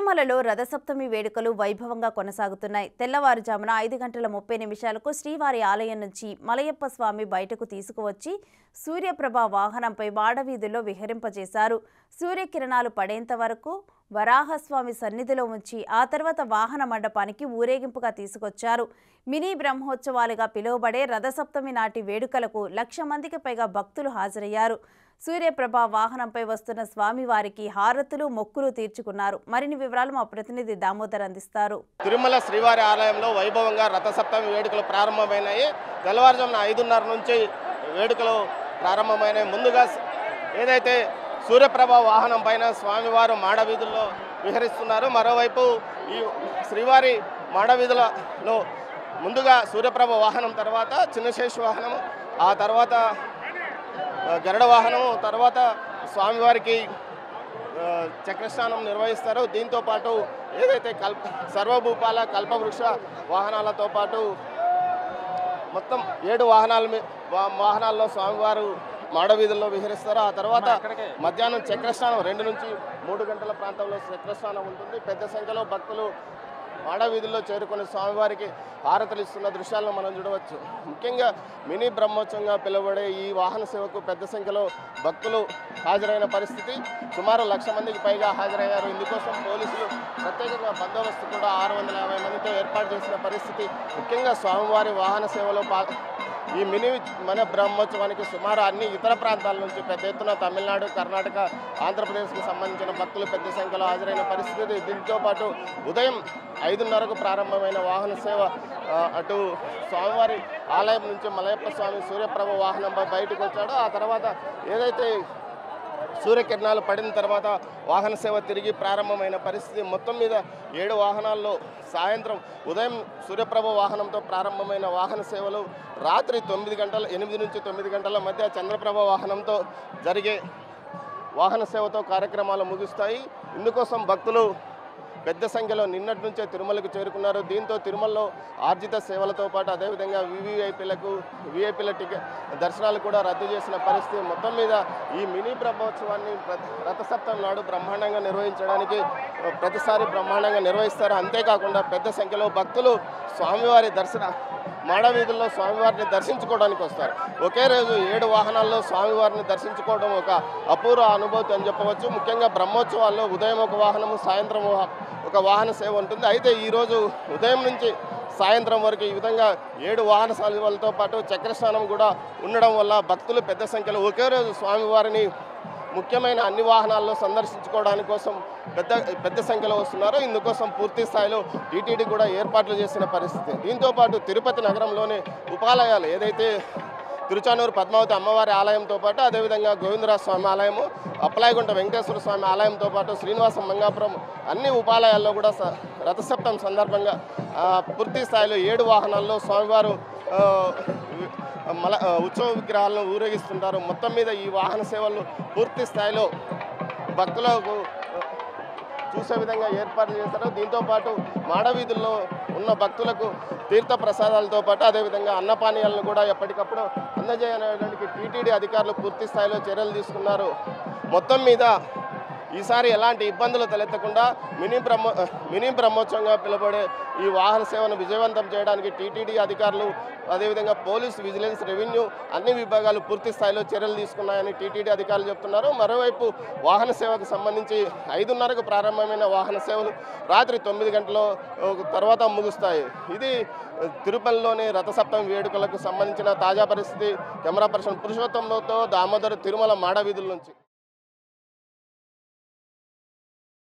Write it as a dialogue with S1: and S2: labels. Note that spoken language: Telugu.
S1: తిరుమలలో రథసప్తమి వేడుకలు వైభవంగా కొనసాగుతున్నాయి. తెల్లవారుజామున 5:30 శ్రీవారి ఆలయం నుంచి మలయప్ప స్వామి బయటకు తీసుకువచ్చి సూర్యప్రభ వాహనంపై మాడవీధుల్లో విహరింపజేశారు. సూర్యకిరణాలు పడేంత వరకు వరాహస్వామి సన్నిధిలో ఉంచి ఆ తర్వాత వాహన మండపానికి ఊరేగింపుగా తీసుకొచ్చారు. మినీ బ్రహ్మోత్సవాలుగా పిలువబడే రథసప్తమి నాటి వేడుకలకు 1,00,000 మందికి పైగా భక్తులు హాజరయ్యారు. సూర్యప్రభ వాహనంపై వస్తున్న స్వామివారికి హారతులు మొక్కులు తీర్చుకున్నారు. మరిన్ని వివరాలు మా ప్రతినిధి దామోదర్ అందిస్తారు.
S2: తిరుమల శ్రీవారి ఆలయంలో వైభవంగా రథసప్తమి వేడుకలు ప్రారంభమైనాయి. తెల్లవారుజామున 5:30 నుంచి వేడుకలు ప్రారంభమైనాయి. ముందుగా ఏదైతే సూర్యప్రభ వాహనం పైన స్వామివారు మాడవీధుల్లో విహరిస్తున్నారు. మరోవైపు ఈ శ్రీవారి మాడవీధులలో ముందుగా సూర్యప్రభ వాహనం, తర్వాత చిన్నశేషు వాహనము, ఆ తర్వాత గరుడ వాహనము, తర్వాత స్వామివారికి చక్రస్నానం నిర్వహిస్తారు. దీంతో పాటు ఏదైతే సర్వభూపాల కల్పవృక్ష వాహనాలతో పాటు మొత్తం 7 వాహనాల్లో స్వామివారు మాడవీధుల్లో విహరిస్తారు. ఆ తర్వాత మధ్యాహ్నం చక్రస్నానం 2 నుంచి 3 గంటల ప్రాంతంలో చక్రస్నానం ఉంటుంది. పెద్ద సంఖ్యలో భక్తులు మాడవీధుల్లో చేరుకుని స్వామివారికి హారతలు ఇస్తున్న దృశ్యాలను మనం చూడవచ్చు. ముఖ్యంగా మినీ బ్రహ్మోత్సవంగా పిలువబడే ఈ వాహన సేవకు పెద్ద సంఖ్యలో భక్తులు హాజరైన పరిస్థితి. సుమారు 1,00,000 మందికి పైగా హాజరయ్యారు. ఇందుకోసం పోలీసులు ప్రత్యేకంగా బందోబస్తు కూడా 650 మందితో ఏర్పాటు చేసిన పరిస్థితి. ముఖ్యంగా స్వామివారి వాహన సేవలో ఈ మినీ మన బ్రహ్మోత్సవానికి సుమారు అన్ని ఇతర ప్రాంతాల నుంచి పెద్ద ఎత్తున తమిళనాడు, కర్ణాటక, ఆంధ్రప్రదేశ్కు సంబంధించిన భక్తులు పెద్ద సంఖ్యలో హాజరైన పరిస్థితి. దీంతో పాటు ఉదయం 5:30కు ప్రారంభమైన వాహన సేవ అటు స్వామివారి ఆలయం నుంచి మలయప్ప స్వామి సూర్యప్రభ వాహనంపై బయటకు వచ్చాడు. ఆ తర్వాత ఏదైతే సూర్యకిరణాలు పడిన తర్వాత వాహన సేవ తిరిగి ప్రారంభమైన పరిస్థితి. మొత్తం మీద 7 వాహనాల్లో సాయంత్రం ఉదయం సూర్యప్రభ వాహనంతో ప్రారంభమైన వాహన సేవలు రాత్రి 8 నుంచి 9 గంటల మధ్య చంద్రప్రభ వాహనంతో జరిగే వాహన సేవతో కార్యక్రమాలు ముగుస్తాయి. ఇందుకోసం భక్తులు పెద్ద సంఖ్యలో నిన్నటి నుంచే తిరుమలకు చేరుకున్నారు. దీంతో తిరుమలలో ఆర్జిత సేవలతో పాటు అదేవిధంగా వీఐపీల టికెట్ దర్శనాలు కూడా రద్దు చేసిన పరిస్థితి. మొత్తం మీద ఈ మినీ బ్రహ్మోత్సవాన్ని రథసప్తమి నాడు బ్రహ్మాండంగా నిర్వహించడానికి ప్రతిసారి బ్రహ్మాండంగా నిర్వహిస్తారు. అంతేకాకుండా పెద్ద సంఖ్యలో భక్తులు స్వామివారి మాడవీధుల్లో స్వామివారిని దర్శించుకోవడానికి వస్తారు. ఒకే రోజు 7 వాహనాల్లో స్వామివారిని దర్శించుకోవడం ఒక అపూర్వ అనుభూతి అని చెప్పవచ్చు. ముఖ్యంగా బ్రహ్మోత్సవాల్లో ఉదయం ఒక వాహనము, సాయంత్రం ఒక వాహన సేవ ఉంటుంది. అయితే ఈరోజు ఉదయం నుంచి సాయంత్రం వరకు ఈ విధంగా 7 వాహన సేవలతో పాటు చక్రస్నానం కూడా ఉండడం వల్ల భక్తులు పెద్ద సంఖ్యలో ఒకే రోజు స్వామివారిని ముఖ్యమైన అన్ని వాహనాల్లో సందర్శించుకోవడానికి కోసం పెద్ద సంఖ్యలో వస్తున్నారు. ఇందుకోసం పూర్తి స్థాయిలో టీటీడీ కూడా ఏర్పాట్లు చేసిన పరిస్థితి. దీంతోపాటు తిరుపతి నగరంలోని ఉపాలయాలు ఏదైతే తిరుచానూరు పద్మావతి అమ్మవారి ఆలయంతో పాటు అదేవిధంగా గోవిందరాజ స్వామి ఆలయము, అప్పలాయగుంట వెంకటేశ్వర స్వామి ఆలయంతో పాటు శ్రీనివాస మంగాపురం అన్ని ఉపాలయాల్లో కూడా రథసప్తమి సందర్భంగా పూర్తి స్థాయిలో 7 వాహనాల్లో స్వామివారు ఉత్సవ విగ్రహాలను ఊరేగిస్తుంటారు. మొత్తం మీద ఈ వాహన సేవలు పూర్తి స్థాయిలో భక్తులకు చూసే విధంగా ఏర్పాట్లు చేస్తారు. దీంతోపాటు మాడవీధుల్లో ఉన్న భక్తులకు తీర్థ ప్రసాదాలతో పాటు అదేవిధంగా అన్నపానీయాలను కూడా ఎప్పటికప్పుడు అందజేయడానికి టీటీడీ అధికారులు పూర్తి స్థాయిలో చర్యలు తీసుకున్నారు. మొత్తం మీద ఈసారి ఎలాంటి ఇబ్బందులు తలెత్తకుండా మినీ బ్రహ్మోత్సవంగా పిలువబడే ఈ వాహన సేవను విజయవంతం చేయడానికి టీటీడీ అధికారులు అదేవిధంగా పోలీసు, విజిలెన్స్, రెవెన్యూ అన్ని విభాగాలు పూర్తి స్థాయిలో చర్యలు తీసుకున్నాయని టీటీడీ అధికారులు చెప్తున్నారు. మరోవైపు వాహన సేవకు సంబంధించి 5:30కు ప్రారంభమైన వాహన సేవలు రాత్రి 9 గంటల తర్వాత ముగుస్తాయి. ఇది తిరుపతిలోని రథసప్తమి వేడుకలకు సంబంధించిన తాజా పరిస్థితి. కెమెరా పర్సన్ పురుషోత్తంతో దామోదర్, తిరుమల మాడవీధుల నుంచి.